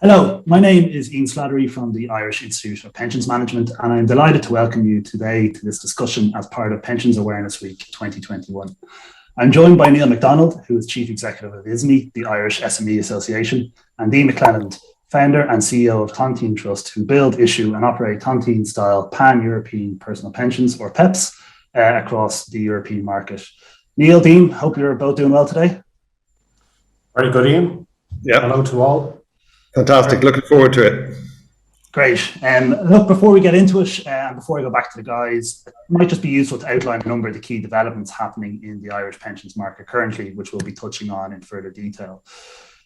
Hello, my name is Ian Slattery from the Irish Institute of Pensions Management, and I'm delighted to welcome you today to this discussion as part of Pensions Awareness Week 2021. I'm joined by Neil MacDonald, who is Chief Executive of ISME, the Irish SME Association, and Dean McClelland, Founder and CEO of TontineTrust, who build, issue and operate Tontine-style pan-European personal pensions, or PEPPs, across the European market. Neil, Dean, hope you're both doing well today. Very good, Ian. Yeah. Hello to all. Fantastic. Looking forward to it. Great. Look, before we get into it, and before I go back to the guys, it might just be useful to outline a number of the key developments happening in the Irish pensions market currently, which we'll be touching on in further detail.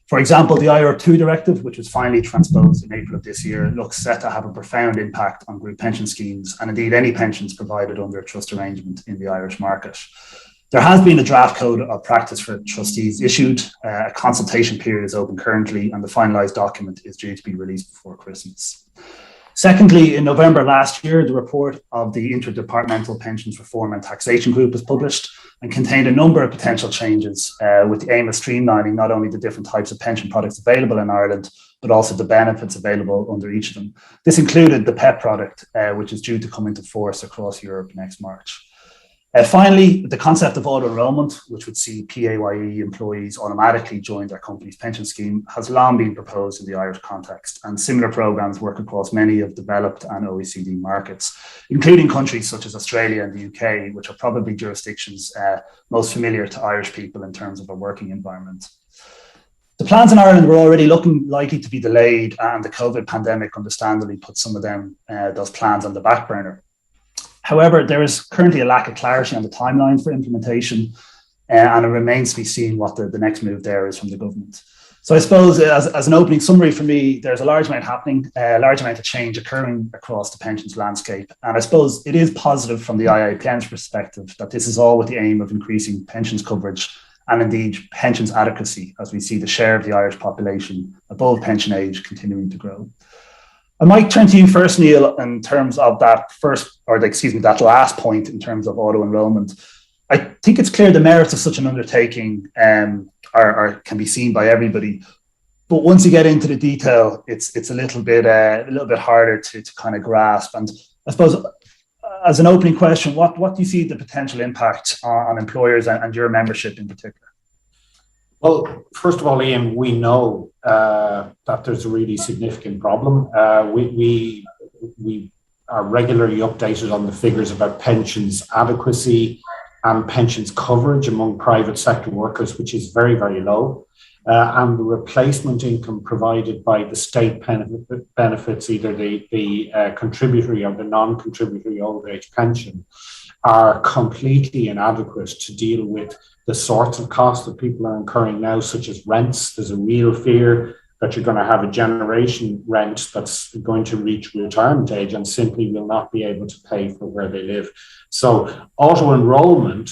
For example, the IR2 directive, which was finally transposed in April of this year, looks set to have a profound impact on group pension schemes and indeed any pensions provided under a trust arrangement in the Irish market. There has been a draft code of practice for trustees issued. A consultation period is open currently, and the finalised document is due to be released before Christmas. Secondly, in November last year, the report of the Interdepartmental Pensions Reform and Taxation Group was published and contained a number of potential changes with the aim of streamlining not only the different types of pension products available in Ireland, but also the benefits available under each of them. This included the PEPP product, which is due to come into force across Europe next March. Finally, the concept of auto-enrollment, which would see PAYE employees automatically join their company's pension scheme, has long been proposed in the Irish context, and similar programs work across many of developed and OECD markets, including countries such as Australia and the UK, which are probably jurisdictions most familiar to Irish people in terms of a working environment. The plans in Ireland were already looking likely to be delayed, and the COVID pandemic understandably put some of those plans on the back burner. However, there is currently a lack of clarity on the timeline for implementation, and it remains to be seen what the next move there is from the government. So I suppose as an opening summary for me, there's a large amount happening, a large amount of change occurring across the pensions landscape. And I suppose it is positive from the IAPN's perspective that this is all with the aim of increasing pensions coverage and indeed pensions adequacy, as we see the share of the Irish population above pension age continuing to grow. I might turn to you first, Neil, in terms of that last point in terms of auto-enrollment. I think it's clear the merits of such an undertaking can be seen by everybody. But once you get into the detail, it's a little bit harder to kind of grasp. And I suppose as an opening question, what do you see the potential impact on employers and your membership in particular? Well, first of all, Ian, we know that there's a really significant problem. We are regularly updated on the figures about pensions adequacy and pensions coverage among private sector workers, which is very, very low. And the replacement income provided by the state benefits, either the contributory or the non-contributory old age pension, are completely inadequate to deal with the sorts of costs that people are incurring now, such as rents. There's a real fear that you're going to have a generation rent that's going to reach retirement age and simply will not be able to pay for where they live. So auto-enrollment,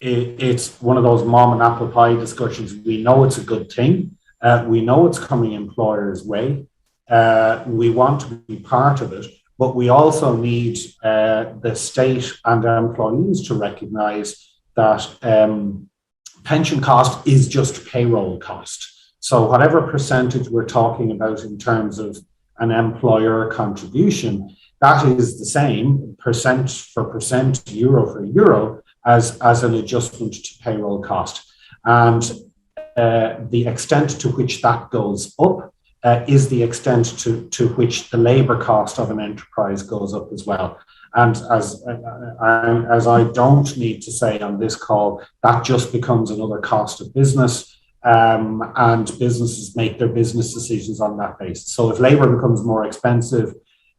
it's one of those mom and apple pie discussions. We know it's a good thing. We know it's coming employers' way. We want to be part of it. But we also need the state and our employees to recognise that pension cost is just payroll cost. So whatever percentage we're talking about in terms of an employer contribution, that is the same percent for percent, euro for euro, as an adjustment to payroll cost. And the extent to which that goes up is the extent to which the labour cost of an enterprise goes up as well. And as I don't need to say on this call, that just becomes another cost of business, and businesses make their business decisions on that basis. So if labour becomes more expensive,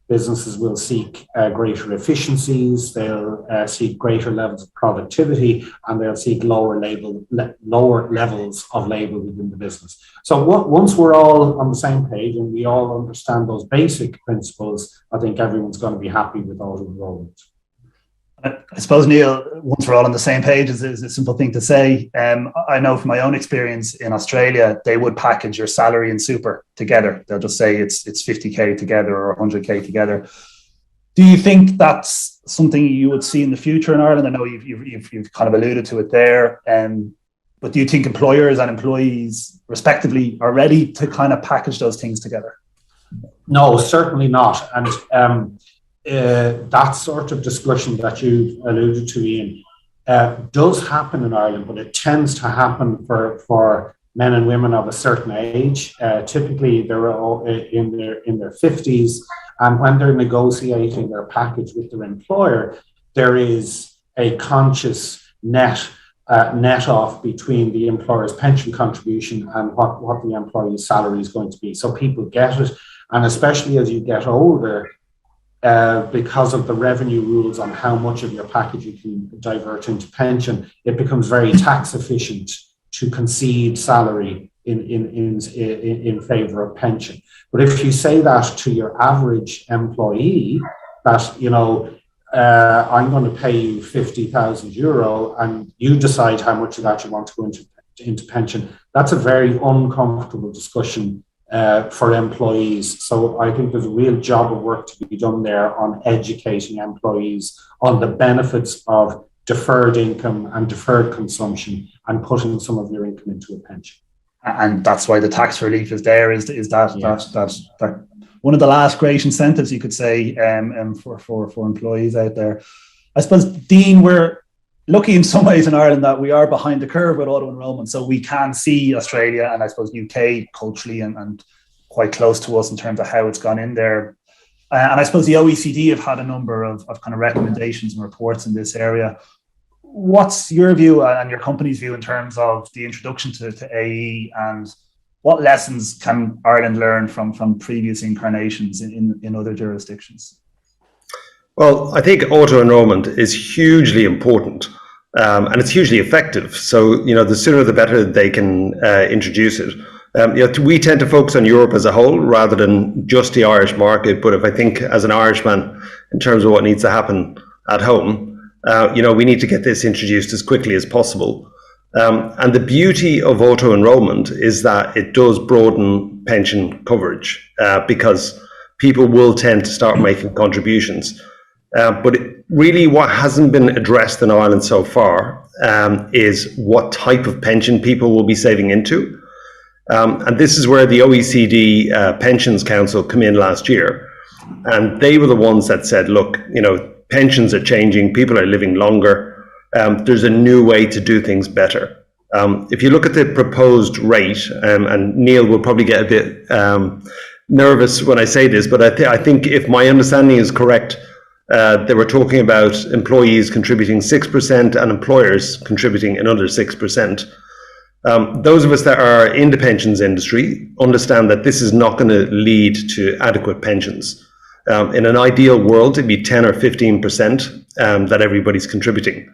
businesses will seek greater efficiencies, they'll seek greater levels of productivity, and they'll seek lower levels of labour within the business. So once we're all on the same page and we all understand those basic principles, I think everyone's going to be happy with auto-enrollment. I suppose, Neil, once we're all on the same page is a simple thing to say. I know from my own experience in Australia, they would package your salary and super together. They'll just say it's 50K together or 100K together. Do you think that's something you would see in the future in Ireland? I know you've kind of alluded to it there. But do you think employers and employees, respectively, are ready to kind of package those things together? No, certainly not. And that sort of discussion that you alluded to, Ian, does happen in Ireland, but it tends to happen for men and women of a certain age. Typically, they're all in their 50s, and when they're negotiating their package with their employer, there is a conscious net off between the employer's pension contribution and what the employee's salary is going to be. So people get it, and especially as you get older, because of the revenue rules on how much of your package you can divert into pension, it becomes very tax efficient to concede salary in favor of pension. But if you say that to your average employee, that, you know, I'm going to pay you €50,000 and you decide how much of that you want to go into pension, that's a very uncomfortable discussion for employees. So I think there's a real job of work to be done there on educating employees on the benefits of deferred income and deferred consumption and putting some of your income into a pension. And that's why the tax relief is there, is that one of the last great incentives, you could say, for employees out there. I suppose, Dean, we're lucky in some ways in Ireland that we are behind the curve with auto enrolment, so we can see Australia and I suppose UK culturally and quite close to us in terms of how it's gone in there. And I suppose the OECD have had a number of kind of recommendations and reports in this area. What's your view and your company's view in terms of the introduction to AE, and what lessons can Ireland learn from previous incarnations in other jurisdictions? Well, I think auto enrolment is hugely important, and it's hugely effective. So, you know, the sooner the better they can introduce it. You know, we tend to focus on Europe as a whole rather than just the Irish market. But if I think as an Irishman, in terms of what needs to happen at home, you know, we need to get this introduced as quickly as possible. And the beauty of auto enrolment is that it does broaden pension coverage because people will tend to start making contributions. But really what hasn't been addressed in Ireland so far is what type of pension people will be saving into. And this is where the OECD Pensions Council come in last year. And they were the ones that said, look, you know, pensions are changing, people are living longer. There's a new way to do things better. If you look at the proposed rate, and Neil will probably get a bit nervous when I say this, but I think if my understanding is correct, they were talking about employees contributing 6% and employers contributing another 6%. Those of us that are in the pensions industry understand that this is not going to lead to adequate pensions. In an ideal world, it'd be 10 or 15% that everybody's contributing.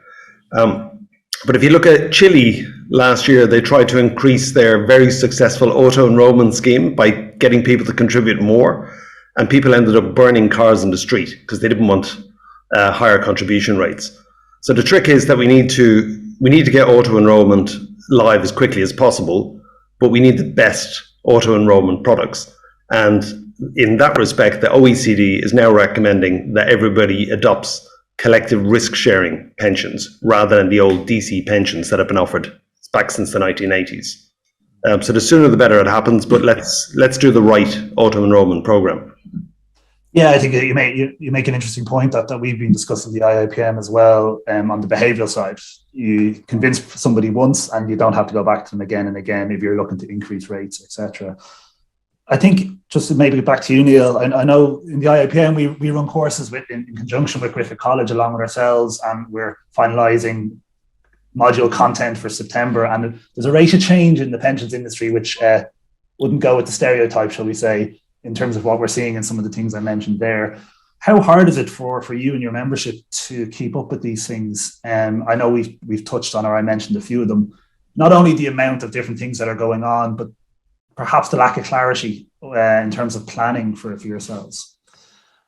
But if you look at Chile last year, they tried to increase their very successful auto enrollment scheme by getting people to contribute more. And people ended up burning cars in the street because they didn't want higher contribution rates. So the trick is that we need to get auto enrollment live as quickly as possible, but we need the best auto enrollment products. And in that respect, the OECD is now recommending that everybody adopts collective risk sharing pensions rather than the old DC pensions that have been offered back since the 1980s. So the sooner the better it happens, but let's do the right auto enrollment program. Yeah, I think you make an interesting point that we've been discussing the IIPM as well on the behavioural side. You convince somebody once and you don't have to go back to them again and again if you're looking to increase rates, etc. I think just to maybe get back to you, Neil, I know in the IIPM we run courses in conjunction with Griffith College along with ourselves, and we're finalising module content for September. And there's a rate of change in the pensions industry which wouldn't go with the stereotype, shall we say, in terms of what we're seeing and some of the things I mentioned there. How hard is it for you and your membership to keep up with these things? I know we've touched on, or I mentioned a few of them, not only the amount of different things that are going on, but perhaps the lack of clarity in terms of planning for yourselves.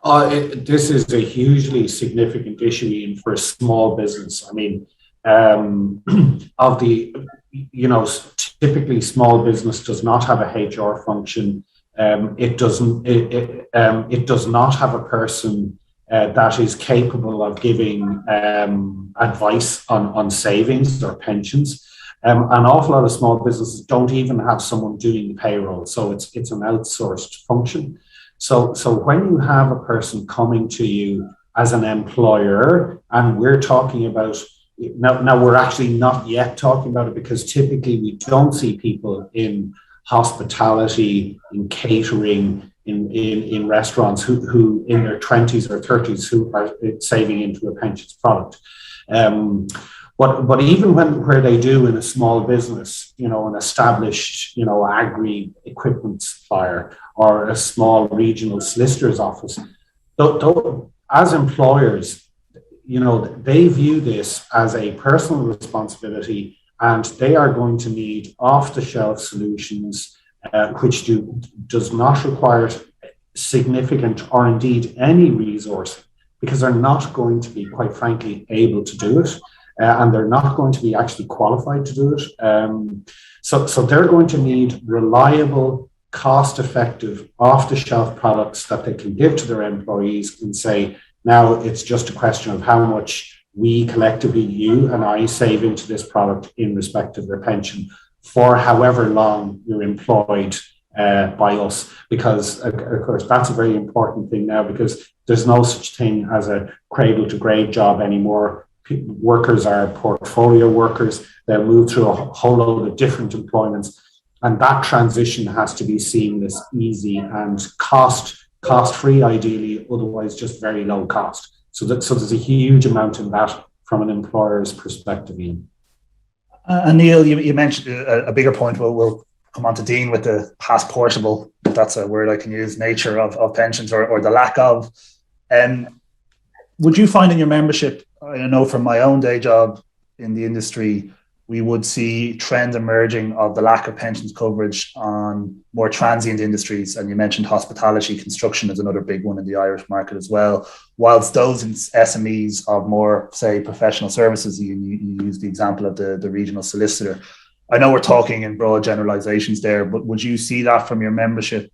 This is a hugely significant issue for a small business. I mean, typically small business does not have a HR function. It does not have a person that is capable of giving advice on savings or pensions. An awful lot of small businesses don't even have someone doing the payroll, so it's an outsourced function. So when you have a person coming to you as an employer, and we're talking about, now we're actually not yet talking about it, because typically we don't see people in hospitality, in catering, in restaurants who in their 20s or 30s who are saving into a pensions product. But even where they do in a small business, an established, agri equipment supplier or a small regional solicitor's office, as employers, they view this as a personal responsibility, and they are going to need off-the-shelf solutions, which does not require significant or indeed any resource, because they're not going to be, quite frankly, able to do it. And they're not going to be actually qualified to do it. So they're going to need reliable, cost-effective, off-the-shelf products that they can give to their employees and say, now it's just a question of how much we collectively, you and I, save into this product in respect of their pension for however long you're employed by us. Because, of course, that's a very important thing now, because there's no such thing as a cradle-to-grave job anymore. Workers are portfolio workers. They'll move through a whole load of different employments, and that transition has to be seamless, easy, and cost-free, ideally, otherwise just very low cost. So there's a huge amount in that from an employer's perspective, Ian. And Neil, you mentioned a bigger point. We'll come on to Dean with the past portable, if that's a word I can use, nature of pensions or the lack of. Would you find in your membership, I know from my own day job in the industry, we would see trends emerging of the lack of pensions coverage on more transient industries. And you mentioned hospitality, construction is another big one in the Irish market as well. Whilst those SMEs of more, say, professional services, you use the example of the regional solicitor. I know we're talking in broad generalizations there, but would you see that from your membership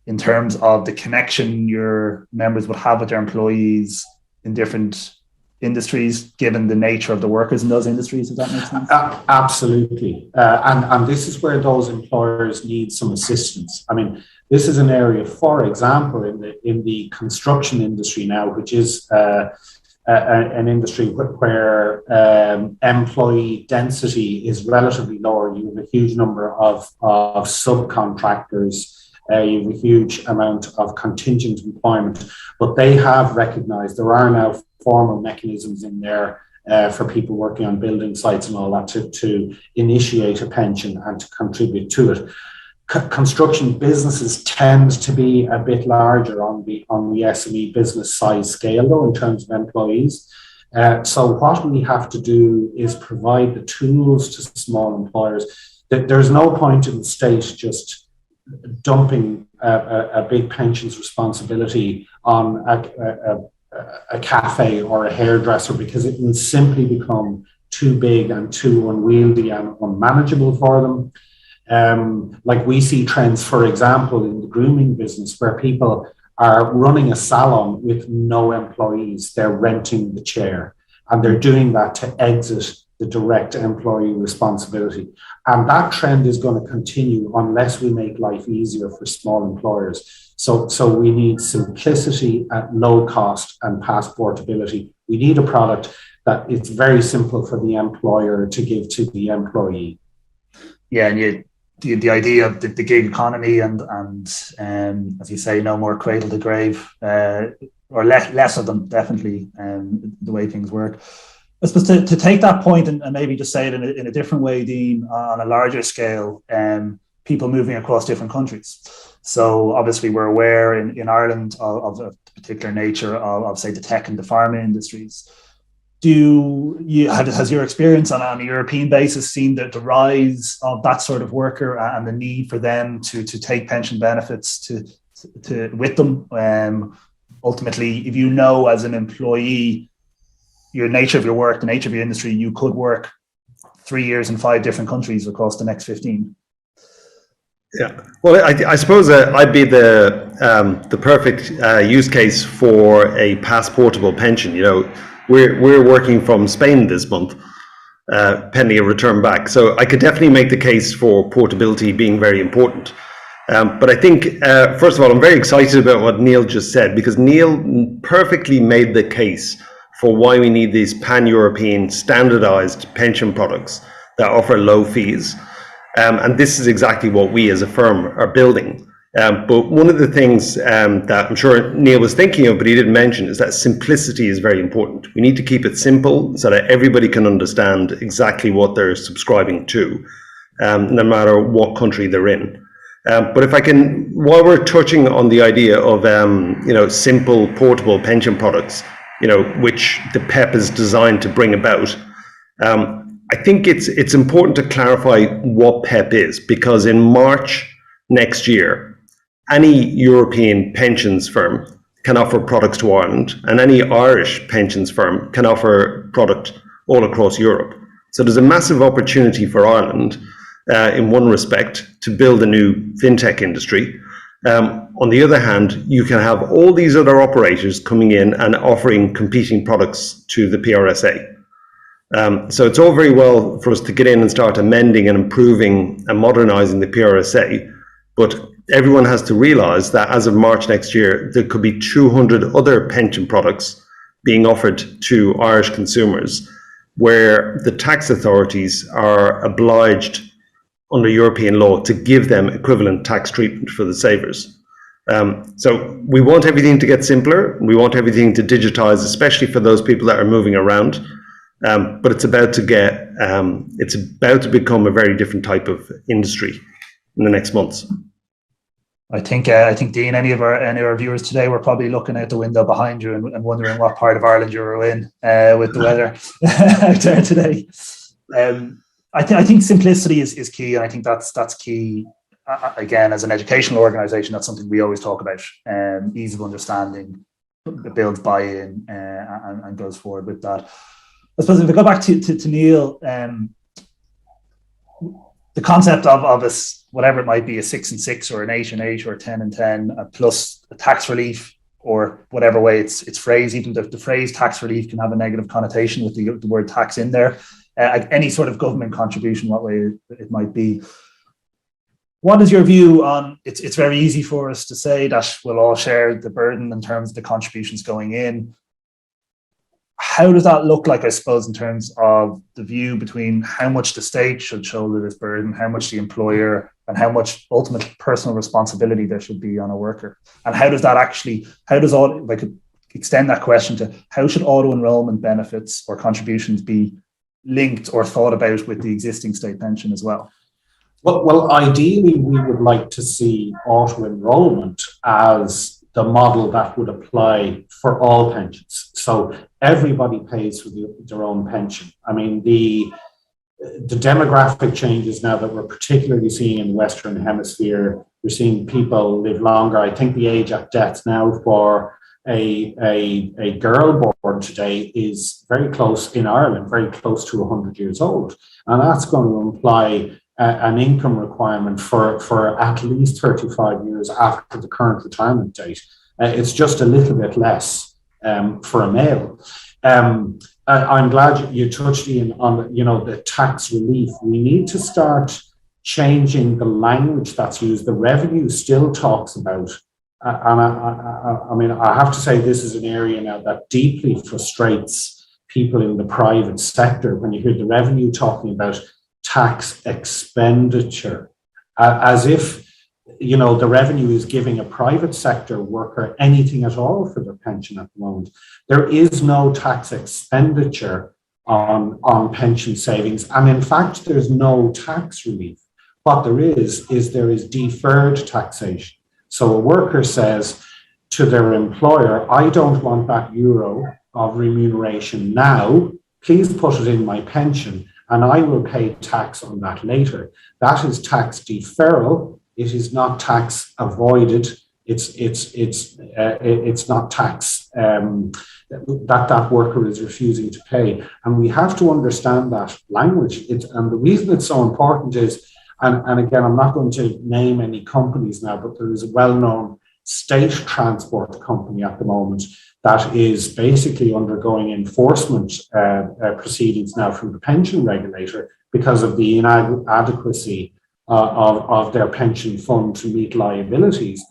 in terms of the connection your members would have with their employees in different industries, given the nature of the workers in those industries? Does that make sense? Absolutely. And this is where those employers need some assistance. I mean, this is an area, for example, in the construction industry now, which is an industry where employee density is relatively lower. You have a huge number of subcontractors. You have a huge amount of contingent employment, but they have recognized there are now formal mechanisms in there for people working on building sites and all that to initiate a pension and to contribute to it. Construction businesses tend to be a bit larger on the SME business size scale, though, in terms of employees. So what we have to do is provide the tools to small employers. There's no point in the state just dumping a big pensions responsibility on a cafe or a hairdresser, because it will simply become too big and too unwieldy and unmanageable for them. Like we see trends, for example, in the grooming business, where people are running a salon with no employees. They're renting the chair, and they're doing that to exit the direct employee responsibility. And that trend is going to continue unless we make life easier for small employers. So we need simplicity at low cost and passportability. We need a product that it's very simple for the employer to give to the employee. Yeah, and the idea of the gig economy and as you say, no more cradle to grave, or less of them, definitely, the way things work. I suppose to take that point and maybe just say it in a different way, Dean, on a larger scale, people moving across different countries. So obviously we're aware in Ireland of a particular nature of say the tech and the pharma industries. Has your experience on a European basis seen the rise of that sort of worker and the need for them to take pension benefits to with them? Ultimately, if you know as an employee your nature of your work, the nature of your industry, you could work 3 years in 5 different countries across the next 15. Yeah, well, I suppose I'd be the perfect use case for a passportable pension. You know, we're working from Spain this month, pending a return back. So I could definitely make the case for portability being very important. But I think, first of all, I'm very excited about what Neil just said, because Neil perfectly made the case for why we need these pan-European standardized pension products that offer low fees. And this is exactly what we as a firm are building. But one of the things that I'm sure Neil was thinking of, but he didn't mention, is that simplicity is very important. We need to keep it simple so that everybody can understand exactly what they're subscribing to, no matter what country they're in. But if I can, while we're touching on the idea of simple, portable pension products, which the PEPP is designed to bring about, I think it's important to clarify what PEPP is, because in March next year, any European pensions firm can offer products to Ireland, and any Irish pensions firm can offer product all across Europe. So there's a massive opportunity for Ireland, in one respect, to build a new fintech industry. On the other hand, you can have all these other operators coming in and offering competing products to the PRSA. So it's all very well for us to get in and start amending and improving and modernizing the PRSA, but everyone has to realize that as of March next year, there could be 200 other pension products being offered to Irish consumers, where the tax authorities are obliged under European law to give them equivalent tax treatment for the savers. So we want everything to get simpler. We want everything to digitize, especially for those people that are moving around. But it's about to become a very different type of industry in the next months. I think Dean, any of our viewers today were probably looking out the window behind you and wondering what part of Ireland you were in with the weather out there today. I think simplicity is key, and I think that's key. Again, as an educational organisation, that's something we always talk about. Ease of understanding, builds buy-in, and goes forward with that. I suppose if we go back to Neil, the concept of us, whatever it might be, a 6 and 6 or an 8 and 8 or a 10 and 10, plus a tax relief, or whatever way it's phrased. Even the phrase tax relief can have a negative connotation with the word tax in there. Any sort of government contribution, what way it might be. What is your view on, it's very easy for us to say that we'll all share the burden in terms of the contributions going in. How does that look like, I suppose, in terms of the view between how much the state should shoulder this burden, how much the employer, and how much ultimate personal responsibility there should be on a worker? And how does that actually, if I could extend that question to, how should auto-enrollment benefits or contributions be linked or thought about with the existing state pension as well? Well, ideally, we would like to see auto-enrollment as the model that would apply for all pensions. So everybody pays for their own pension. I mean, the demographic changes now that we're particularly seeing in the Western Hemisphere, we're seeing people live longer. I think the age at death now for a girl born today is very close in Ireland, very close to 100 years old. And that's going to imply an income requirement for at least 35 years after the current retirement date. It's just a little bit less for a male. I'm glad you touched on the tax relief. We need to start changing the language that's used. The revenue still talks about, and I have to say this is an area now that deeply frustrates people in the private sector when you hear the revenue talking about tax expenditure, as if the revenue is giving a private sector worker anything at all for their pension at the moment. There is no tax expenditure on pension savings, and in fact, there's no tax relief. What there is deferred taxation. So a worker says to their employer, I don't want that euro of remuneration now, please put it in my pension, and I will pay tax on that later. That is tax deferral. It is not tax avoided. It's not tax that worker is refusing to pay. And we have to understand that language. And the reason it's so important is, and again, I'm not going to name any companies now, but there is a well-known state transport company at the moment that is basically undergoing enforcement proceedings now from the pension regulator because of the inadequacy of their pension fund to meet liabilities.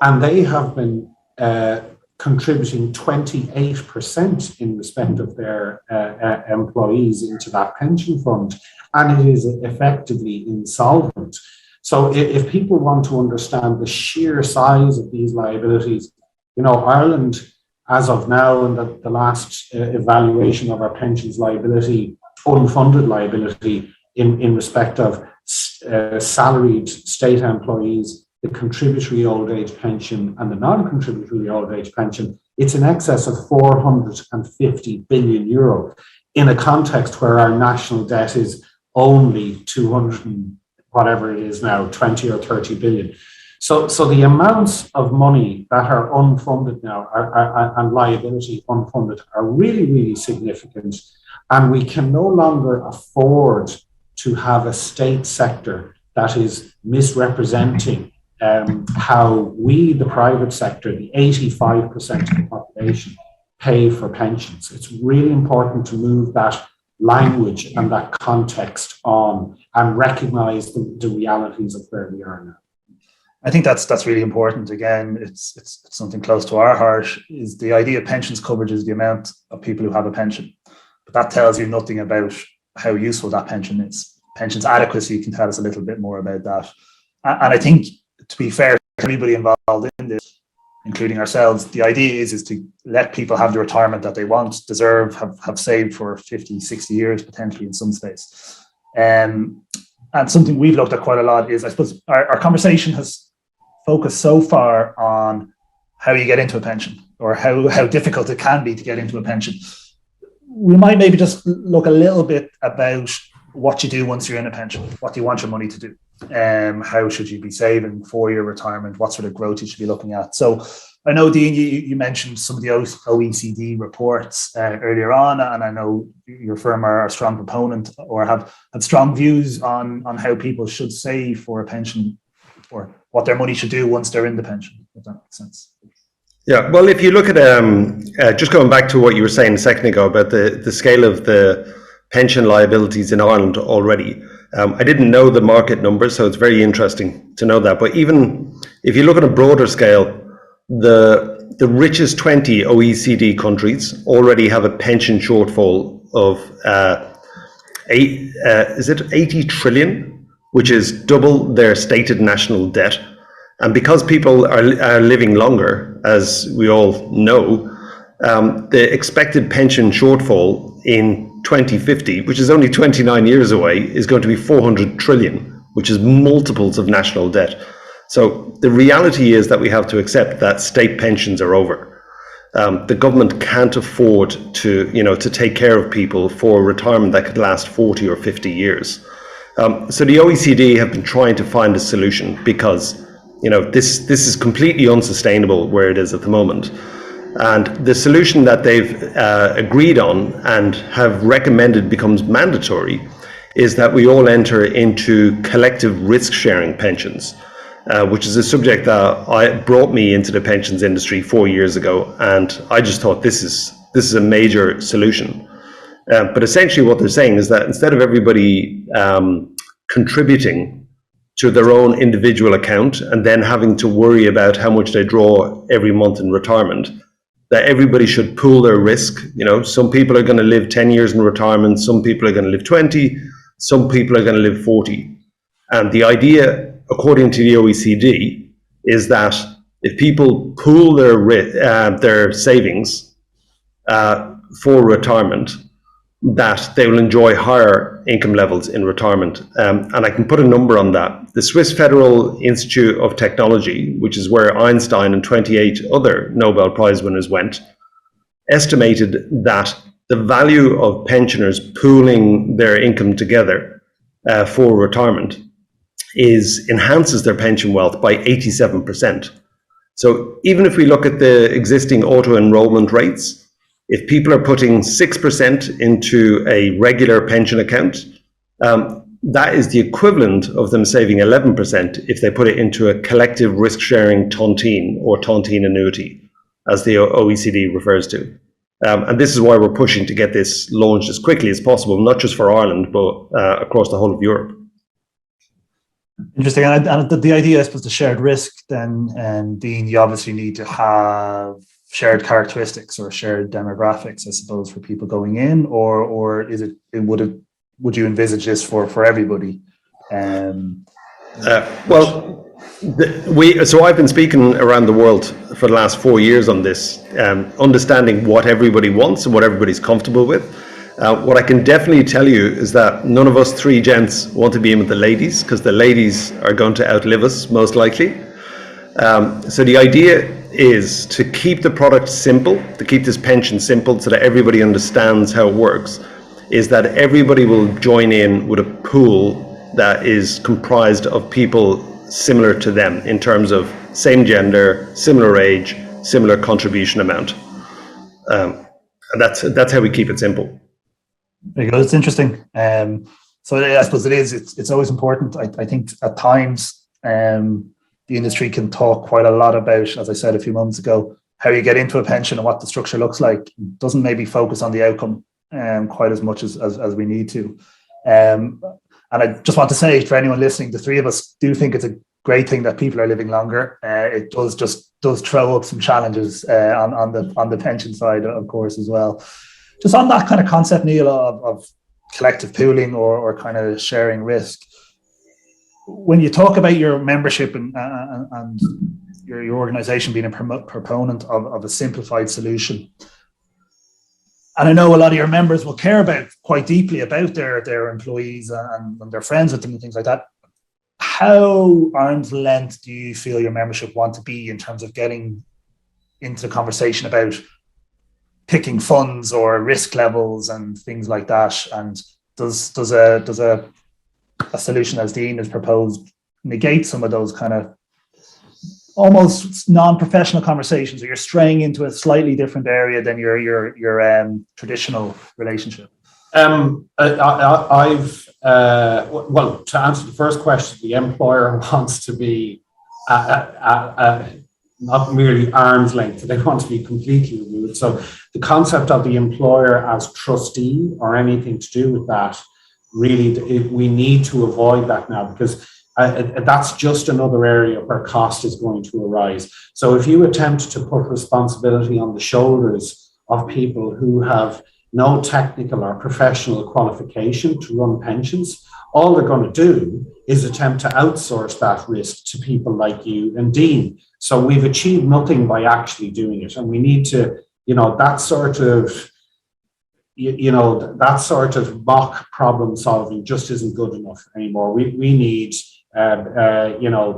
And they have been contributing 28% in respect of their employees into that pension fund, and it is effectively insolvent. So if people want to understand the sheer size of these liabilities, Ireland, as of now, in the last evaluation of our pensions liability, unfunded liability in respect of salaried state employees, the contributory old age pension and the non-contributory old age pension, it's in excess of 450 billion euro in a context where our national debt is only 200 and whatever it is now, 20 or 30 billion. So the amounts of money that are unfunded now and liability unfunded are really, really significant. And we can no longer afford to have a state sector that is misrepresenting how we, the private sector, the 85% of the population, pay for pensions. It's really important to move that language and that context on and recognize the realities of where we are now. I think that's really important. Again, it's something close to our heart. Is the idea of pensions coverage is the amount of people who have a pension, but that tells you nothing about how useful that pension is. Pensions adequacy can tell us a little bit more about that. And I think, to be fair to everybody involved in this, including ourselves, the idea is to let people have the retirement that they want, deserve, have saved for 50, 60 years, potentially in some space. And something we've looked at quite a lot is, I suppose, our conversation has focused so far on how you get into a pension or how difficult it can be to get into a pension. We might maybe just look a little bit about what you do once you're in a pension. What do you want your money to do? How should you be saving for your retirement? What sort of growth you should be looking at? So I know, Dean, you mentioned some of the OECD reports earlier on, and I know your firm are a strong proponent or have strong views on how people should save for a pension or what their money should do once they're in the pension, if that makes sense. Yeah, well, if you look at, just going back to what you were saying a second ago about the scale of the pension liabilities in Ireland already, I didn't know the market numbers, so it's very interesting to know that. But even if you look at a broader scale, the richest 20 OECD countries already have a pension shortfall of 80 trillion, which is double their stated national debt. And because people are living longer, as we all know, the expected pension shortfall in 2050, which is only 29 years away, is going to be 400 trillion, which is multiples of national debt. So the reality is that we have to accept that state pensions are over. The government can't afford to take care of people for retirement that could last 40 or 50 years. So the OECD have been trying to find a solution because this is completely unsustainable where it is at the moment. And the solution that they've agreed on and have recommended becomes mandatory is that we all enter into collective risk-sharing pensions, which is a subject that brought me into the pensions industry 4 years ago, and I just thought this is a major solution. But essentially what they're saying is that instead of everybody contributing to their own individual account and then having to worry about how much they draw every month in retirement, that everybody should pool their risk. Some people are going to live 10 years in retirement, some people are going to live 20, some people are going to live 40. And the idea, according to the OECD, is that if people pool their savings for retirement, that they will enjoy higher income levels in retirement. And I can put a number on that. The Swiss Federal Institute of Technology, which is where Einstein and 28 other Nobel Prize winners went, estimated that the value of pensioners pooling their income together for retirement enhances their pension wealth by 87%. So even if we look at the existing auto-enrollment rates, if people are putting 6% into a regular pension account, that is the equivalent of them saving 11% if they put it into a collective risk-sharing tontine or tontine annuity, as the OECD refers to. And this is why we're pushing to get this launched as quickly as possible, not just for Ireland, but across the whole of Europe. Interesting. And the idea, I suppose, the shared risk, then, and Dean, you obviously need to have shared characteristics or shared demographics, I suppose, for people going in, or is it would you envisage this for everybody? So I've been speaking around the world for the last 4 years on this, understanding what everybody wants and what everybody's comfortable with. What I can definitely tell you is that none of us three gents want to be in with the ladies, because the ladies are going to outlive us most likely. So the idea is to keep the product simple, to keep this pension simple so that everybody understands how it works, is that everybody will join in with a pool that is comprised of people similar to them in terms of same gender, similar age, similar contribution amount. And that's how we keep it simple. There you go. It's interesting. So I suppose it's always important. I think at times the industry can talk quite a lot about, as I said a few moments ago, how you get into a pension and what the structure looks like. It doesn't maybe focus on the outcome quite as much as we need to. And I just want to say for anyone listening, the three of us do think it's a great thing that people are living longer. It does throw up some challenges on the pension side, of course, as well. Just on that kind of concept, Neil, of collective pooling or kind of sharing risk. When you talk about your membership and your organization being a proponent of a simplified solution, and I know a lot of your members will care about quite deeply about their employees and their friends with them and things like that. How arm's length do you feel your membership want to be in terms of getting into the conversation about picking funds or risk levels and things like that? And does a solution as Dean has proposed negate some of those kind of almost non-professional conversations, or you're straying into a slightly different area than your traditional relationship? Well, to answer the first question, the employer wants to be not merely arm's length, they want to be completely removed. So the concept of the employer as trustee or anything to do with that, really, we need to avoid that now, because that's just another area where cost is going to arise. So if you attempt to put responsibility on the shoulders of people who have no technical or professional qualification to run pensions, all they're going to do is attempt to outsource that risk to people like you and Dean. So we've achieved nothing by actually doing it. And we need to, that sort of mock problem solving just isn't good enough anymore. We need,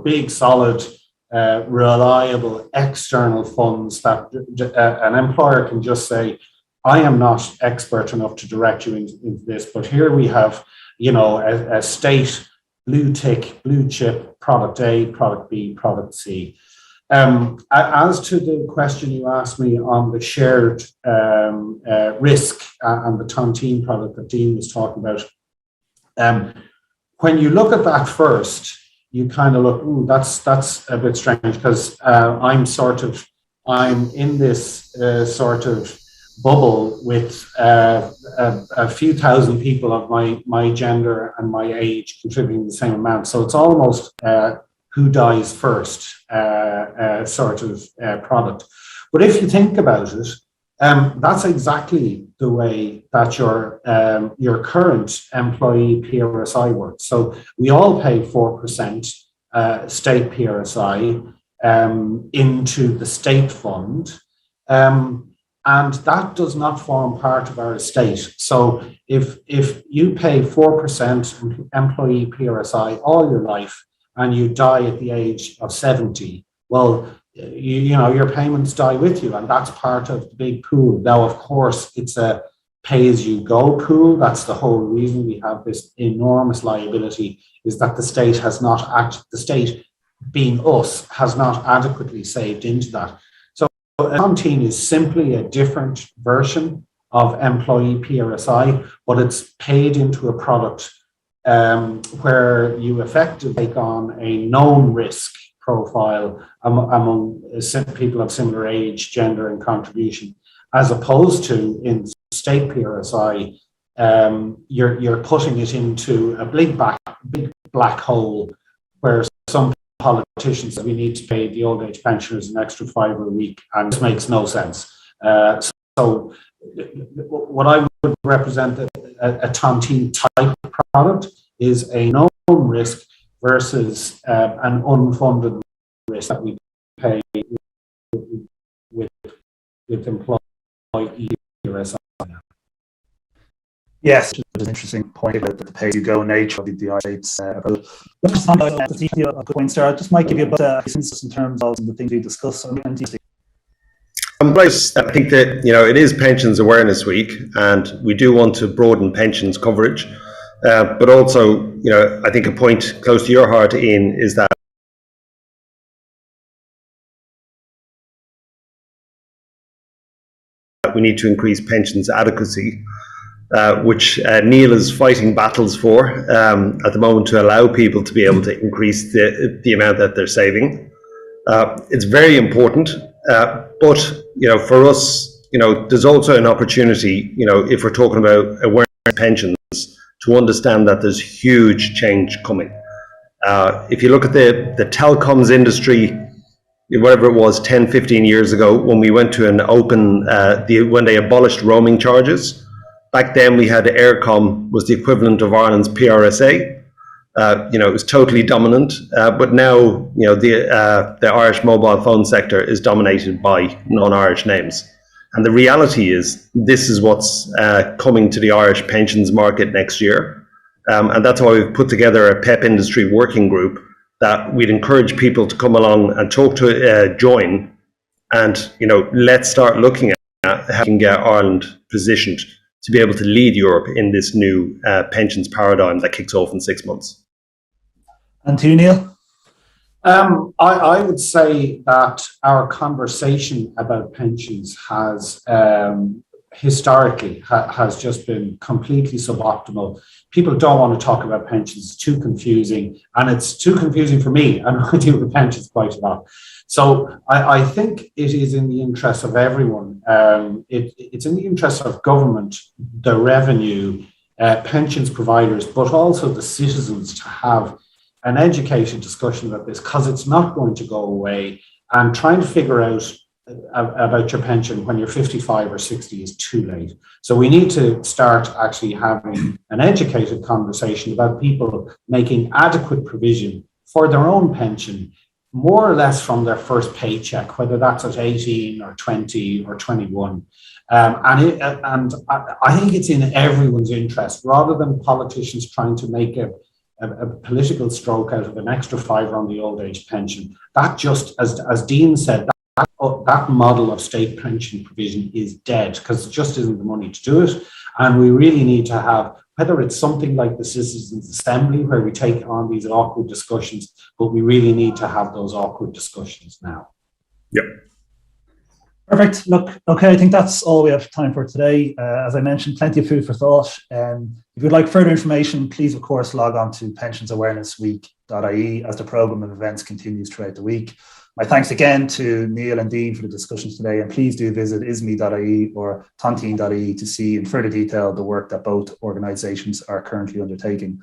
big, solid, reliable external funds that an employer can just say, I am not expert enough to direct you into this, but here we have, a state blue tick, blue chip, product A, product B, product C. As to the question you asked me on the shared risk and the tontine product that Dean was talking about, when you look at that first, you kind of look, ooh, that's a bit strange, because I'm in this sort of bubble with a few thousand people of my gender and my age contributing the same amount. So it's almost who dies first sort of product. But if you think about it, that's exactly the way that your current employee PRSI works. So we all pay 4% state PRSI into the state fund. And that does not form part of our estate. So if you pay 4% employee PRSI all your life and you die at the age of 70, well, your payments die with you, and that's part of the big pool. Now, of course, it's a pay-as-you-go pool. That's the whole reason we have this enormous liability, is that the state has not the state being us has not adequately saved into that. Tontine is simply a different version of employee PRSI, but it's paid into a product where you effectively take on a known risk profile among people of similar age, gender, and contribution, as opposed to in state PRSI, you're putting it into a big black hole where some politicians say we need to pay the old age pensioners an extra £5 a week, and this makes no sense. So what I would represent a Tontine type product is a known risk versus an unfunded risk that we pay with employee PRSI. Yes, it's an interesting point about the pay-you-go nature of the Irish let's talk about the points there. I just might give you a bit of consensus in terms of the things we discussed. I think that it is Pensions Awareness Week, and we do want to broaden pensions coverage. But also, I think a point close to your heart, Ian, is that we need to increase pensions adequacy, which Neil is fighting battles for at the moment to allow people to be able to increase the amount that they're saving. It's very important, but for us, there's also an opportunity, if we're talking about awareness of pensions, to understand that there's huge change coming. If you look at the telecoms industry, whatever it was 10, 15 years ago, when we went to an open, when they abolished roaming charges, back then we had Eircom was the equivalent of Ireland's PRSA. It was totally dominant, but now the Irish mobile phone sector is dominated by non-Irish names. And the reality is, this is what's coming to the Irish pensions market next year. And that's why we've put together a PEPP industry working group that we'd encourage people to come along and talk to, join. And, let's start looking at how we can get Ireland positioned to be able to lead Europe in this new pensions paradigm that kicks off in 6 months. And to you, Neil? I would say that our conversation about pensions has historically has just been completely suboptimal. People don't want to talk about pensions. It's too confusing, and it's too confusing for me. And I deal with pensions quite a lot. So I think it is in the interest of everyone. It's in the interest of government, the revenue, pensions providers, but also the citizens to have an educated discussion about this, because it's not going to go away. And trying to figure out about your pension when you're 55 or 60 is too late. So we need to start actually having an educated conversation about people making adequate provision for their own pension, more or less from their first paycheck, whether that's at 18 or 20 or 21. And I think it's in everyone's interest, rather than politicians trying to make a political stroke out of an extra £5 on the old age pension. That just, as Dean said, that model of state pension provision is dead, because it just isn't the money to do it. And we really need to have, whether it's something like the Citizens' Assembly, where we take on these awkward discussions, but we really need to have those awkward discussions now. Yep. Perfect. Look, okay, I think that's all we have time for today. As I mentioned, plenty of food for thought. If you'd like further information, please, of course, log on to pensionsawarenessweek.ie as the programme of events continues throughout the week. My thanks again to Neil and Dean for the discussions today, and please do visit isme.ie or tontine.ie to see in further detail the work that both organisations are currently undertaking.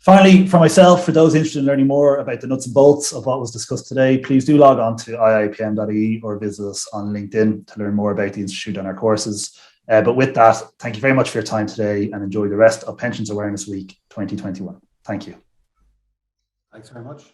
Finally, for myself, for those interested in learning more about the nuts and bolts of what was discussed today, please do log on to iipm.ie or visit us on LinkedIn to learn more about the Institute and our courses. But with that, thank you very much for your time today, and enjoy the rest of Pensions Awareness Week 2021. Thank you. Thanks very much.